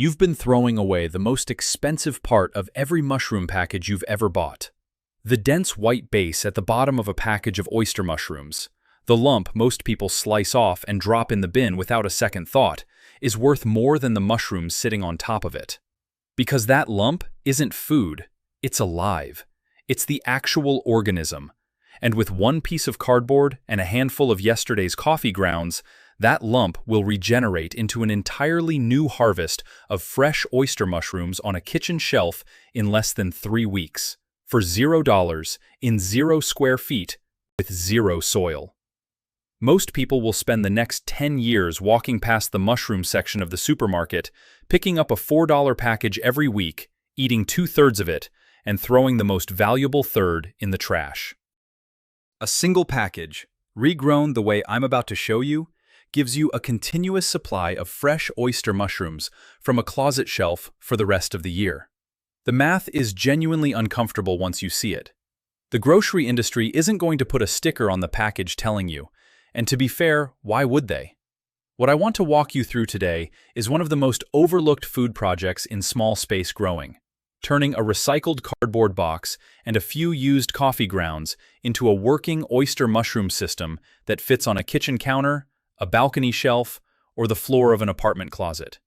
You've been throwing away the most expensive part of every mushroom package you've ever bought. The dense white base at the bottom of a package of oyster mushrooms, the lump most people slice off and drop in the bin without a second thought, is worth more than the mushrooms sitting on top of it. Because that lump isn't food, it's alive. It's the actual organism. And with one piece of cardboard and a handful of yesterday's coffee grounds, that lump will regenerate into an entirely new harvest of fresh oyster mushrooms on a kitchen shelf in less than 3 weeks, for $0 in 0 square feet with 0 soil. Most people will spend the next 10 years walking past the mushroom section of the supermarket, picking up a $4 package every week, eating 2/3 of it, and throwing the most valuable third in the trash. A single package, regrown the way I'm about to show you, gives you a continuous supply of fresh oyster mushrooms from a closet shelf for the rest of the year. The math is genuinely uncomfortable once you see it. The grocery industry isn't going to put a sticker on the package telling you, and to be fair, why would they? What I want to walk you through today is one of the most overlooked food projects in small space growing, turning a recycled cardboard box and a few used coffee grounds into a working oyster mushroom system that fits on a kitchen counter, a balcony shelf, or the floor of an apartment closet.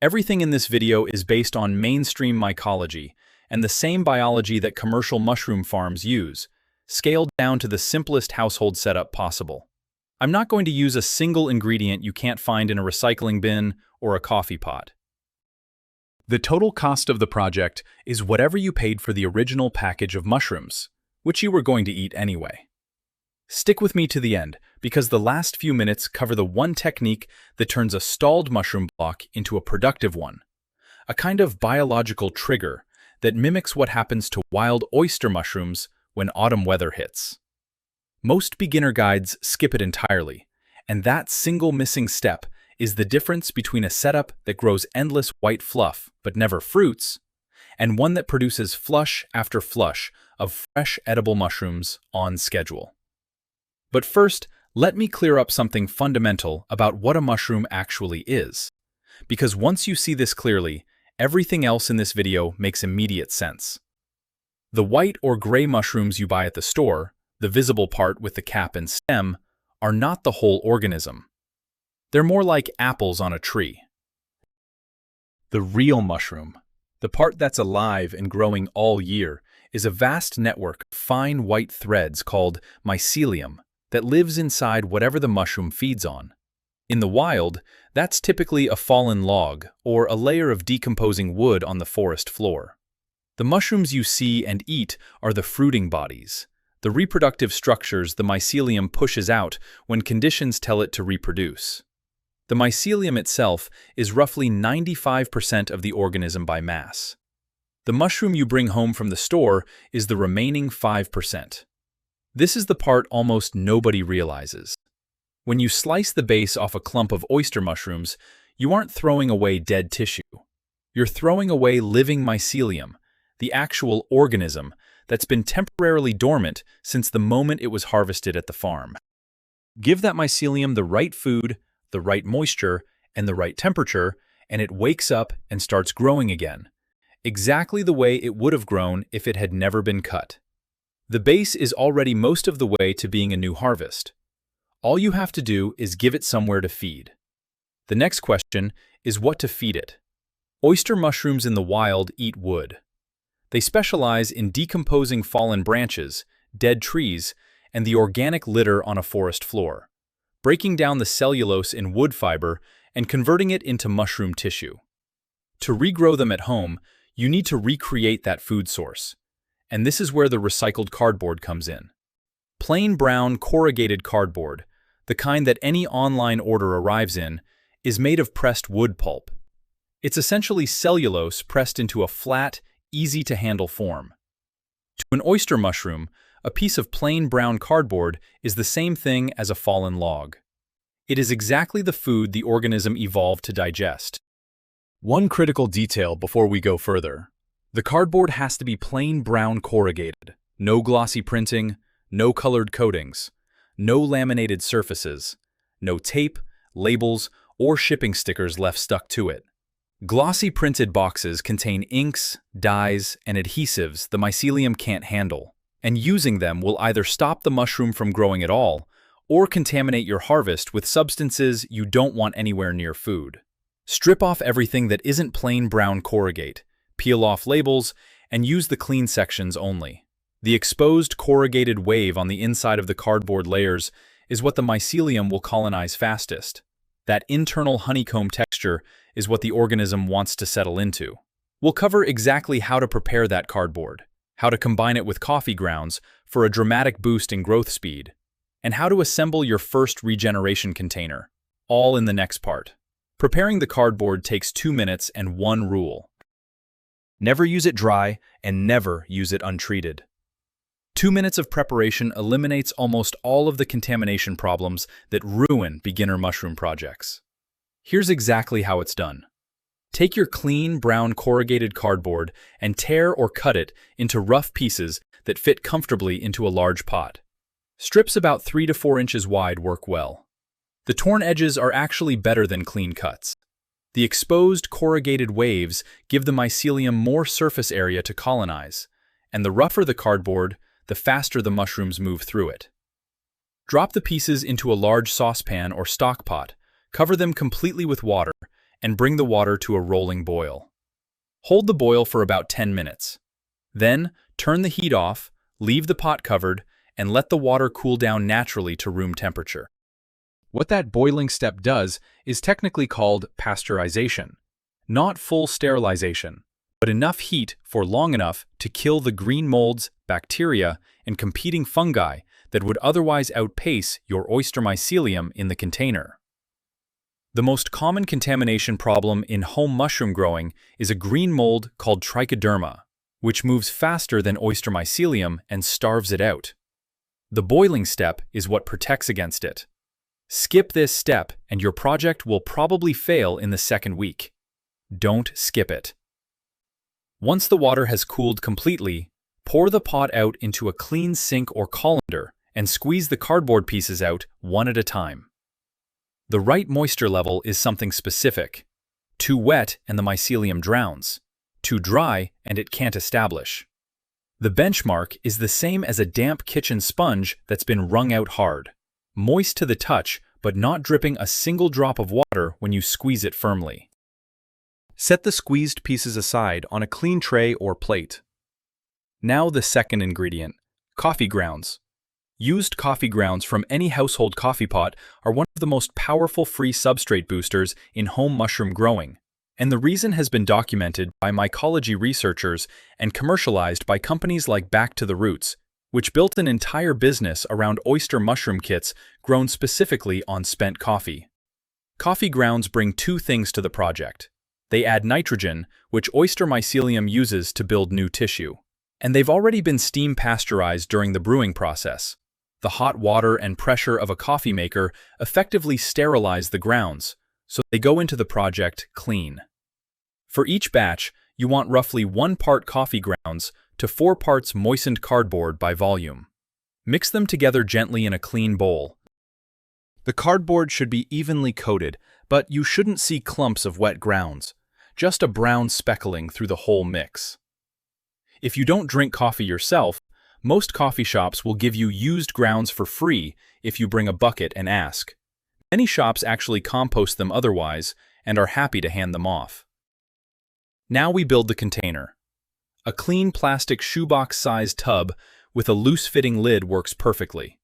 Everything in this video is based on mainstream mycology and the same biology that commercial mushroom farms use, scaled down to the simplest household setup possible. I'm not going to use a single ingredient you can't find in a recycling bin or a coffee pot. The total cost of the project is whatever you paid for the original package of mushrooms, which you were going to eat anyway. Stick with me to the end, because the last few minutes cover the one technique that turns a stalled mushroom block into a productive one, a kind of biological trigger that mimics what happens to wild oyster mushrooms when autumn weather hits. Most beginner guides skip it entirely, and that single missing step is the difference between a setup that grows endless white fluff but never fruits, and one that produces flush after flush of fresh edible mushrooms on schedule. But first, let me clear up something fundamental about what a mushroom actually is. Because once you see this clearly, everything else in this video makes immediate sense. The white or gray mushrooms you buy at the store, the visible part with the cap and stem, are not the whole organism. They're more like apples on a tree. The real mushroom, the part that's alive and growing all year, is a vast network of fine white threads called mycelium that lives inside whatever the mushroom feeds on. In the wild, that's typically a fallen log or a layer of decomposing wood on the forest floor. The mushrooms you see and eat are the fruiting bodies, the reproductive structures the mycelium pushes out when conditions tell it to reproduce. The mycelium itself is roughly 95% of the organism by mass. The mushroom you bring home from the store is the remaining 5%. This is the part almost nobody realizes. When you slice the base off a clump of oyster mushrooms, you aren't throwing away dead tissue. You're throwing away living mycelium, the actual organism that's been temporarily dormant since the moment it was harvested at the farm. Give that mycelium the right food, the right moisture, and the right temperature, and it wakes up and starts growing again, exactly the way it would have grown if it had never been cut. The base is already most of the way to being a new harvest. All you have to do is give it somewhere to feed. The next question is what to feed it. Oyster mushrooms in the wild eat wood. They specialize in decomposing fallen branches, dead trees, and the organic litter on a forest floor, breaking down the cellulose in wood fiber and converting it into mushroom tissue. To regrow them at home, you need to recreate that food source. And this is where the recycled cardboard comes in. Plain brown corrugated cardboard, the kind that any online order arrives in, is made of pressed wood pulp. It's essentially cellulose pressed into a flat, easy-to-handle form. To an oyster mushroom, a piece of plain brown cardboard is the same thing as a fallen log. It is exactly the food the organism evolved to digest. One critical detail before we go further. The cardboard has to be plain brown corrugated, no glossy printing, no colored coatings, no laminated surfaces, no tape, labels, or shipping stickers left stuck to it. Glossy printed boxes contain inks, dyes, and adhesives the mycelium can't handle, and using them will either stop the mushroom from growing at all or contaminate your harvest with substances you don't want anywhere near food. Strip off everything that isn't plain brown corrugate, peel off labels, and use the clean sections only. The exposed corrugated wave on the inside of the cardboard layers is what the mycelium will colonize fastest. That internal honeycomb texture is what the organism wants to settle into. We'll cover exactly how to prepare that cardboard, how to combine it with coffee grounds for a dramatic boost in growth speed, and how to assemble your first regeneration container, all in the next part. Preparing the cardboard takes 2 minutes and one rule. Never use it dry and never use it untreated. 2 minutes of preparation eliminates almost all of the contamination problems that ruin beginner mushroom projects. Here's exactly how it's done. Take your clean, brown corrugated cardboard and tear or cut it into rough pieces that fit comfortably into a large pot. Strips about 3 to 4 inches wide work well. The torn edges are actually better than clean cuts. The exposed corrugated waves give the mycelium more surface area to colonize, and the rougher the cardboard, the faster the mushrooms move through it. Drop the pieces into a large saucepan or stock pot, cover them completely with water, and bring the water to a rolling boil. Hold the boil for about 10 minutes. Then, turn the heat off, leave the pot covered, and let the water cool down naturally to room temperature. What that boiling step does is technically called pasteurization. Not full sterilization, but enough heat for long enough to kill the green molds, bacteria, and competing fungi that would otherwise outpace your oyster mycelium in the container. The most common contamination problem in home mushroom growing is a green mold called Trichoderma, which moves faster than oyster mycelium and starves it out. The boiling step is what protects against it. Skip this step and your project will probably fail in the second week. Don't skip it. Once the water has cooled completely, pour the pot out into a clean sink or colander and squeeze the cardboard pieces out one at a time. The right moisture level is something specific. Too wet and the mycelium drowns. Too dry and it can't establish. The benchmark is the same as a damp kitchen sponge that's been wrung out hard. Moist to the touch, but not dripping a single drop of water when you squeeze it firmly. Set the squeezed pieces aside on a clean tray or plate. Now the second ingredient, coffee grounds. Used coffee grounds from any household coffee pot are one of the most powerful free substrate boosters in home mushroom growing, and the reason has been documented by mycology researchers and commercialized by companies like Back to the Roots, which built an entire business around oyster mushroom kits grown specifically on spent coffee. Coffee grounds bring 2 things to the project. They add nitrogen, which oyster mycelium uses to build new tissue. And they've already been steam pasteurized during the brewing process. The hot water and pressure of a coffee maker effectively sterilize the grounds, so they go into the project clean. For each batch, you want roughly 1 part coffee grounds to 4 parts moistened cardboard by volume. Mix them together gently in a clean bowl. The cardboard should be evenly coated, but you shouldn't see clumps of wet grounds, just a brown speckling through the whole mix. If you don't drink coffee yourself, most coffee shops will give you used grounds for free if you bring a bucket and ask. Many shops actually compost them otherwise and are happy to hand them off. Now we build the container. A clean plastic shoebox-sized tub with a loose-fitting lid works perfectly.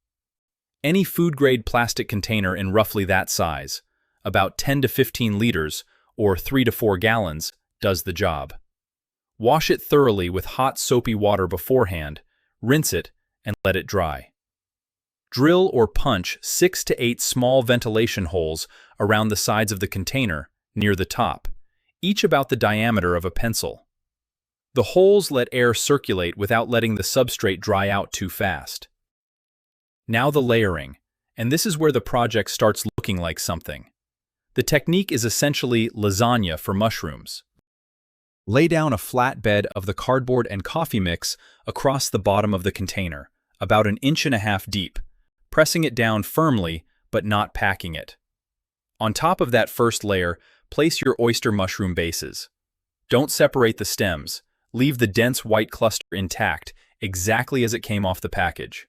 Any food-grade plastic container in roughly that size, about 10 to 15 liters or 3 to 4 gallons, does the job. Wash it thoroughly with hot soapy water beforehand, rinse it, and let it dry. Drill or punch 6 to 8 small ventilation holes around the sides of the container, near the top, each about the diameter of a pencil. The holes let air circulate without letting the substrate dry out too fast. Now the layering, and this is where the project starts looking like something. The technique is essentially lasagna for mushrooms. Lay down a flat bed of the cardboard and coffee mix across the bottom of the container, about 1.5 inches deep, pressing it down firmly but not packing it. On top of that first layer, place your oyster mushroom bases. Don't separate the stems. Leave the dense white cluster intact, exactly as it came off the package.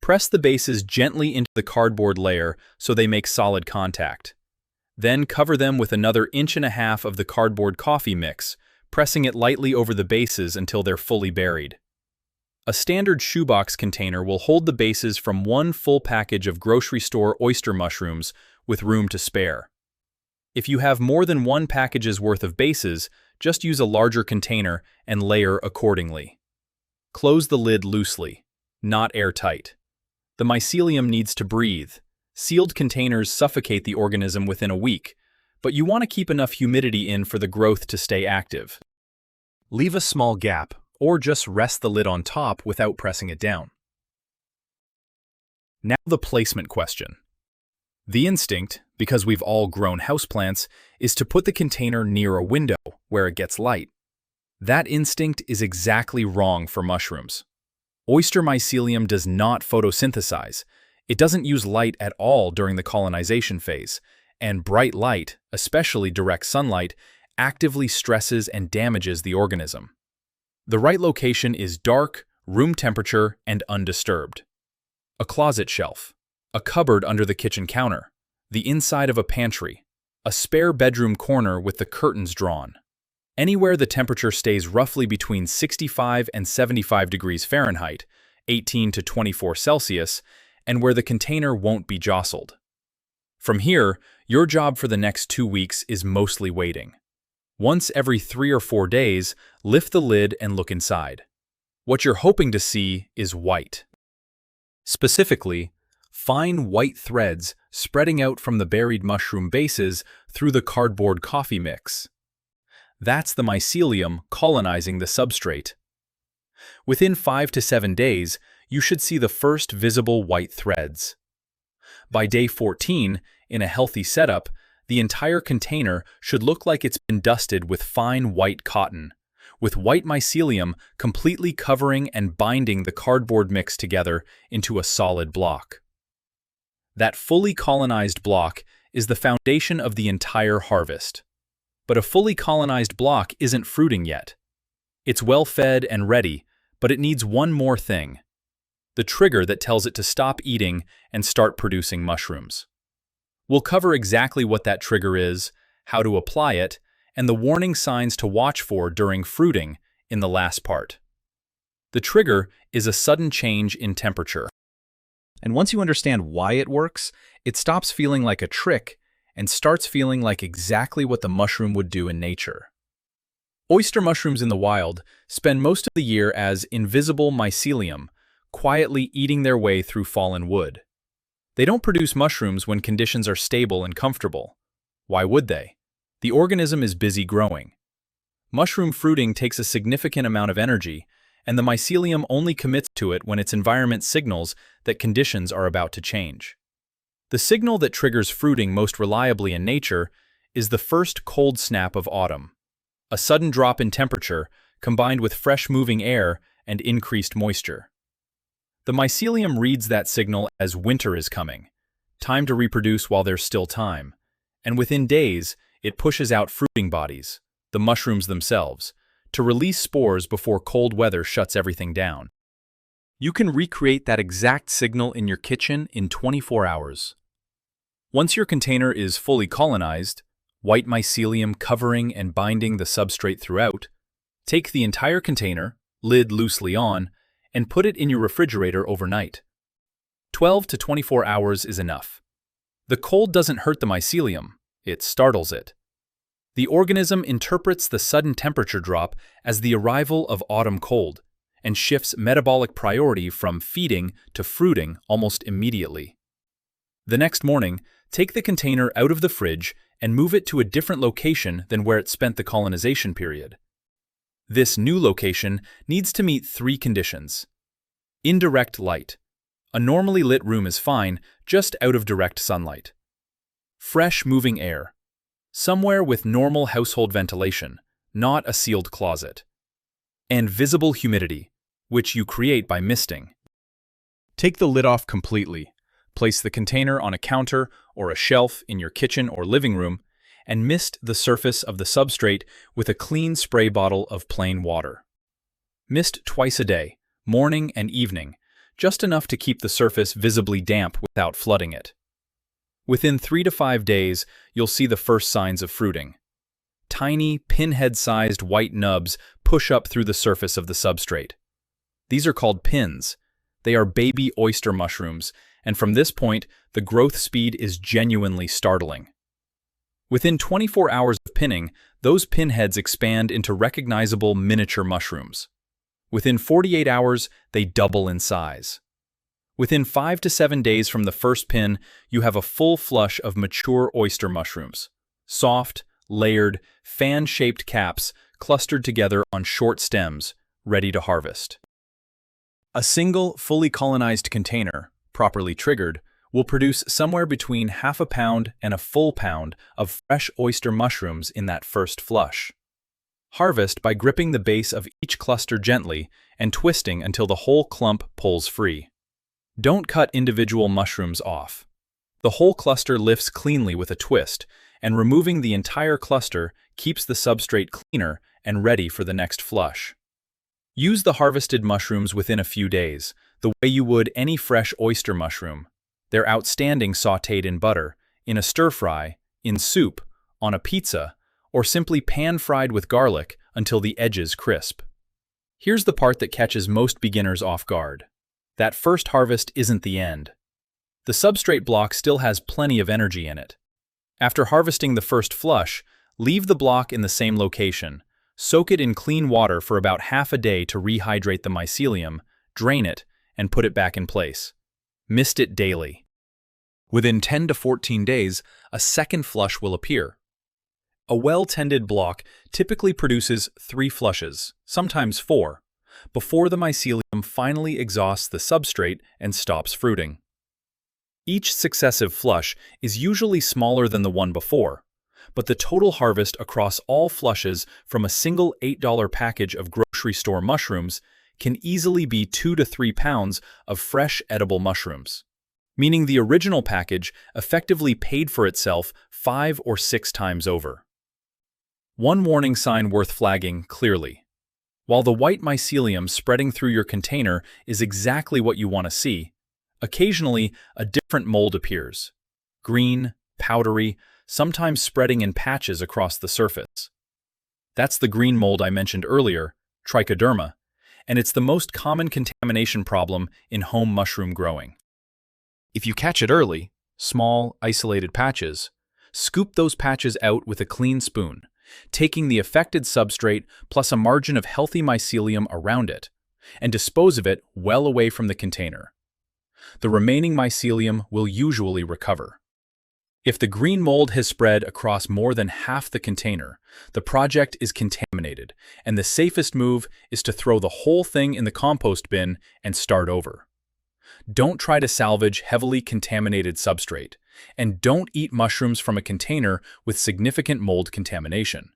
Press the bases gently into the cardboard layer so they make solid contact. Then cover them with another 1.5 inches of the cardboard coffee mix, pressing it lightly over the bases until they're fully buried. A standard shoebox container will hold the bases from one full package of grocery store oyster mushrooms with room to spare. If you have more than one package's worth of bases, just use a larger container and layer accordingly. Close the lid loosely, not airtight. The mycelium needs to breathe. Sealed containers suffocate the organism within a week, but you want to keep enough humidity in for the growth to stay active. Leave a small gap, or just rest the lid on top without pressing it down. Now the placement question. The instinct, because we've all grown houseplants, is to put the container near a window where it gets light. That instinct is exactly wrong for mushrooms. Oyster mycelium does not photosynthesize. It doesn't use light at all during the colonization phase, and bright light, especially direct sunlight, actively stresses and damages the organism. The right location is dark, room temperature, and undisturbed. A closet shelf, a cupboard under the kitchen counter, the inside of a pantry, a spare bedroom corner with the curtains drawn. Anywhere the temperature stays roughly between 65 and 75 degrees Fahrenheit, 18 to 24 Celsius, and where the container won't be jostled. From here, your job for the next 2 weeks is mostly waiting. Once every 3 or 4 days, lift the lid and look inside. What you're hoping to see is white. Specifically, fine white threads spreading out from the buried mushroom bases through the cardboard coffee mix. That's the mycelium colonizing the substrate. Within 5 to 7 days, you should see the first visible white threads. By day 14, in a healthy setup, the entire container should look like it's been dusted with fine white cotton, with white mycelium completely covering and binding the cardboard mix together into a solid block. That fully colonized block is the foundation of the entire harvest. But a fully colonized block isn't fruiting yet. It's well fed and ready, but it needs one more thing: the trigger that tells it to stop eating and start producing mushrooms. We'll cover exactly what that trigger is, how to apply it, and the warning signs to watch for during fruiting in the last part. The trigger is a sudden change in temperature. And once you understand why it works, it stops feeling like a trick and starts feeling like exactly what the mushroom would do in nature. Oyster mushrooms in the wild spend most of the year as invisible mycelium, quietly eating their way through fallen wood. They don't produce mushrooms when conditions are stable and comfortable. Why would they? The organism is busy growing. Mushroom fruiting takes a significant amount of energy, and the mycelium only commits to it when its environment signals that conditions are about to change. The signal that triggers fruiting most reliably in nature is the first cold snap of autumn. A sudden drop in temperature combined with fresh moving air and increased moisture. The mycelium reads that signal as winter is coming, time to reproduce while there's still time, and within days it pushes out fruiting bodies, the mushrooms themselves, to release spores before cold weather shuts everything down. You can recreate that exact signal in your kitchen in 24 hours. Once your container is fully colonized, white mycelium covering and binding the substrate throughout, take the entire container, lid loosely on, and put it in your refrigerator overnight. 12 to 24 hours is enough. The cold doesn't hurt the mycelium, it startles it. The organism interprets the sudden temperature drop as the arrival of autumn cold, and shifts metabolic priority from feeding to fruiting almost immediately. The next morning, take the container out of the fridge and move it to a different location than where it spent the colonization period. This new location needs to meet 3 conditions. Indirect light. A normally lit room is fine, just out of direct sunlight. Fresh moving air. Somewhere with normal household ventilation, not a sealed closet. And visible humidity, which you create by misting. Take the lid off completely. Place the container on a counter or a shelf in your kitchen or living room, and mist the surface of the substrate with a clean spray bottle of plain water. Mist twice a day, morning and evening, just enough to keep the surface visibly damp without flooding it. Within 3 to 5 days, you'll see the first signs of fruiting. Tiny, pinhead-sized white nubs push up through the surface of the substrate. These are called pins. They are baby oyster mushrooms, and from this point, the growth speed is genuinely startling. Within 24 hours of pinning, those pinheads expand into recognizable miniature mushrooms. Within 48 hours, they double in size. Within 5 to 7 days from the first pin, you have a full flush of mature oyster mushrooms. Soft, layered, fan-shaped caps clustered together on short stems, ready to harvest. A single, fully colonized container, properly triggered, will produce somewhere between half a pound and a full pound of fresh oyster mushrooms in that first flush. Harvest by gripping the base of each cluster gently and twisting until the whole clump pulls free. Don't cut individual mushrooms off. The whole cluster lifts cleanly with a twist, and removing the entire cluster keeps the substrate cleaner and ready for the next flush. Use the harvested mushrooms within a few days, the way you would any fresh oyster mushroom. They're outstanding sautéed in butter, in a stir-fry, in soup, on a pizza, or simply pan-fried with garlic until the edges crisp. Here's the part that catches most beginners off guard. That first harvest isn't the end. The substrate block still has plenty of energy in it. After harvesting the first flush, leave the block in the same location. Soak it in clean water for about half a day to rehydrate the mycelium, drain it, and put it back in place. Mist it daily. Within 10 to 14 days, a second flush will appear. A well-tended block typically produces 3 flushes, sometimes 4, before the mycelium finally exhausts the substrate and stops fruiting. Each successive flush is usually smaller than the one before, but the total harvest across all flushes from a single $8 package of grocery store mushrooms can easily be 2 to 3 pounds of fresh edible mushrooms, meaning the original package effectively paid for itself 5 or 6 times over. One warning sign worth flagging clearly. While the white mycelium spreading through your container is exactly what you want to see, occasionally a different mold appears. Green, powdery, sometimes spreading in patches across the surface. That's the green mold I mentioned earlier, Trichoderma, and it's the most common contamination problem in home mushroom growing. If you catch it early, small, isolated patches, scoop those patches out with a clean spoon, taking the affected substrate plus a margin of healthy mycelium around it, and dispose of it well away from the container. The remaining mycelium will usually recover. If the green mold has spread across more than half the container, the project is contaminated, and the safest move is to throw the whole thing in the compost bin and start over. Don't try to salvage heavily contaminated substrate, and don't eat mushrooms from a container with significant mold contamination.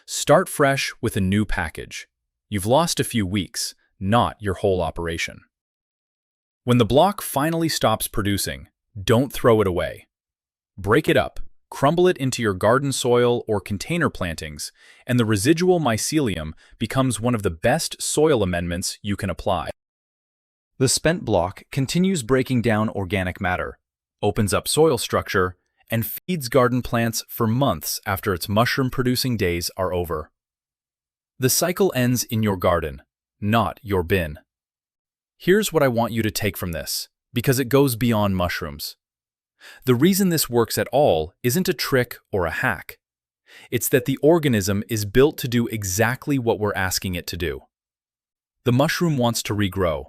Start fresh with a new package. You've lost a few weeks, not your whole operation. When the block finally stops producing, don't throw it away. Break it up, crumble it into your garden soil or container plantings, and the residual mycelium becomes one of the best soil amendments you can apply. The spent block continues breaking down organic matter, opens up soil structure, and feeds garden plants for months after its mushroom-producing days are over. The cycle ends in your garden, not your bin. Here's what I want you to take from this, because it goes beyond mushrooms. The reason this works at all isn't a trick or a hack. It's that the organism is built to do exactly what we're asking it to do. The mushroom wants to regrow.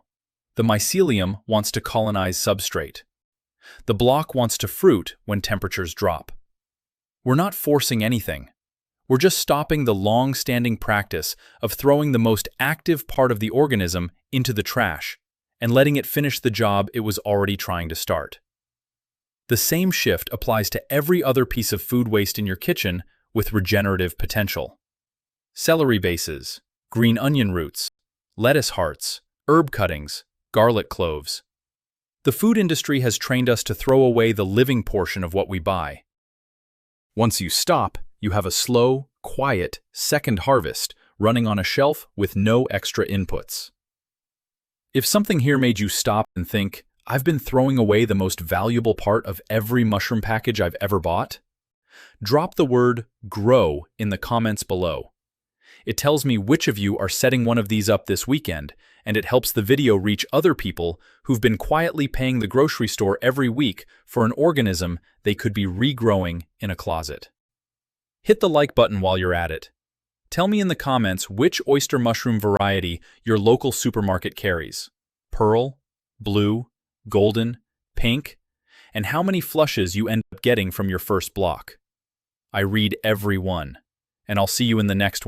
The mycelium wants to colonize substrate. The block wants to fruit when temperatures drop. We're not forcing anything. We're just stopping the long-standing practice of throwing the most active part of the organism into the trash and letting it finish the job it was already trying to start. The same shift applies to every other piece of food waste in your kitchen with regenerative potential. Celery bases, green onion roots, lettuce hearts, herb cuttings, garlic cloves. The food industry has trained us to throw away the living portion of what we buy. Once you stop, you have a slow, quiet, second harvest running on a shelf with no extra inputs. If something here made you stop and think, I've been throwing away the most valuable part of every mushroom package I've ever bought, drop the word grow in the comments below. It tells me which of you are setting one of these up this weekend, and it helps the video reach other people who've been quietly paying the grocery store every week for an organism they could be regrowing in a closet. Hit the like button while you're at it. Tell me in the comments which oyster mushroom variety your local supermarket carries: pearl, blue, golden, pink, and how many flushes you end up getting from your first block. I read every one, and I'll see you in the next one.